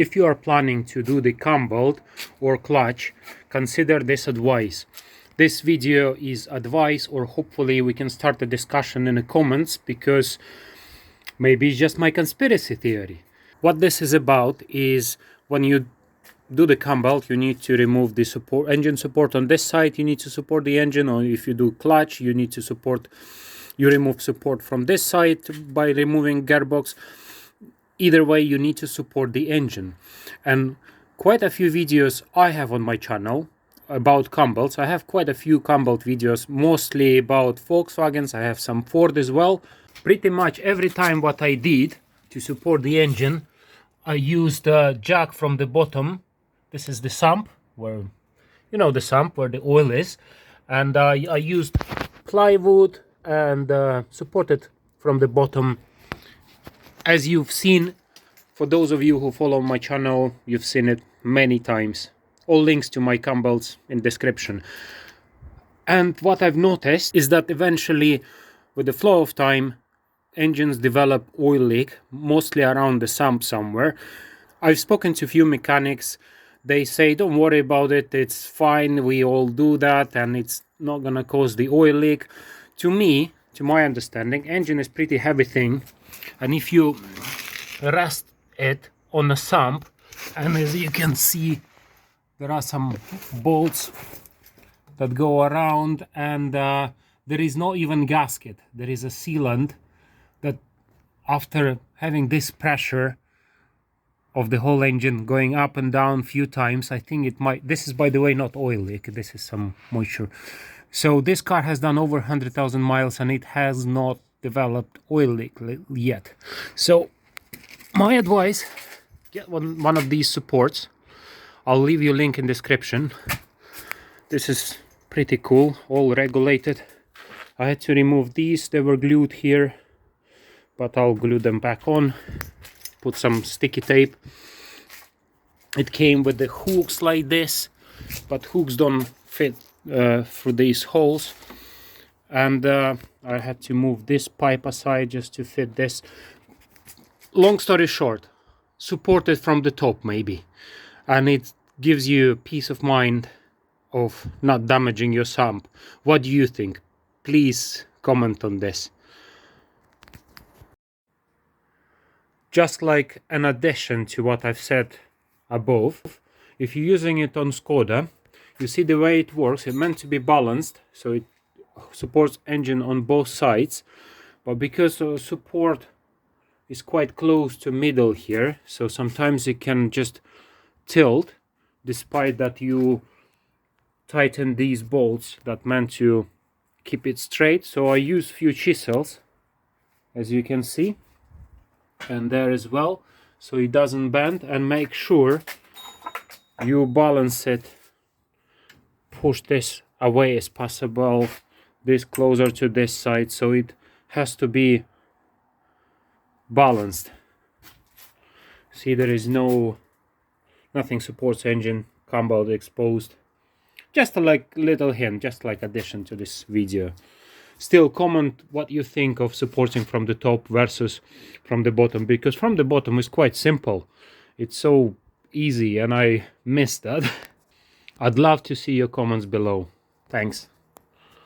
if you are planning to do the cam belt or clutch, consider this advice. This video is advice, or hopefully we can start a discussion in the comments, because maybe it's just my conspiracy theory. What this is about is, when you do the cam belt, you need to remove the engine support on this side. You need to support the engine, or if you do clutch, you need to remove support from this side by removing gearbox. Either way, you need to support the engine. And quite a few videos I have on my channel about cam belts. I have quite a few cam belt videos, mostly about Volkswagens. I have some Ford as well. Pretty much every time what I did to support the engine, I used a jack from the bottom. This is the sump, where, you know, the sump where the oil is. And I used plywood and supported from the bottom. As you've seen, for those of you who follow my channel, you've seen it many times. All links to my cam belts in description. And what I've noticed is that eventually, with the flow of time, engines develop oil leak, mostly around the sump somewhere. I've spoken to a few mechanics. They say, don't worry about it, it's fine, we all do that, and it's not gonna cause the oil leak. To me, to my understanding, engine is pretty heavy thing, and if you rest it on a sump, and as you can see, there are some bolts that go around, and there is not even gasket. There is a sealant that, after having this pressure of the whole engine going up and down a few times, I think it might, this is by the way not oil leak, this is some moisture. So this car has done over 100,000 miles and it has not developed oil leak yet. So my advice, get one of these supports. I'll leave you a link in description. This is pretty cool, all regulated. I had to remove these, they were glued here, but I'll glue them back on. Put some sticky tape. It came with the hooks like this, but hooks don't fit through these holes, and I had to move this pipe aside just to fit this. Long story short, support it from the top maybe, and it gives you peace of mind of not damaging your sump. What do you think? Please comment on this. Just like an addition to what I've said above, if you're using it on Skoda, you see the way it works. It's meant to be balanced, so it supports engine on both sides, but because the support is quite close to middle here, so sometimes it can just tilt, despite that you tighten these bolts that meant to keep it straight. So I use few chisels, as you can see, and there as well, so it doesn't bend. And make sure you balance it, push this away as possible, this closer to this side, so it has to be balanced. See, there is nothing supports engine, cam belt exposed. Just a little hint, just like addition to this video. Still, comment what you think of supporting from the top versus from the bottom, because from the bottom is quite simple. It's so easy, and I missed that. I'd love to see your comments below. Thanks.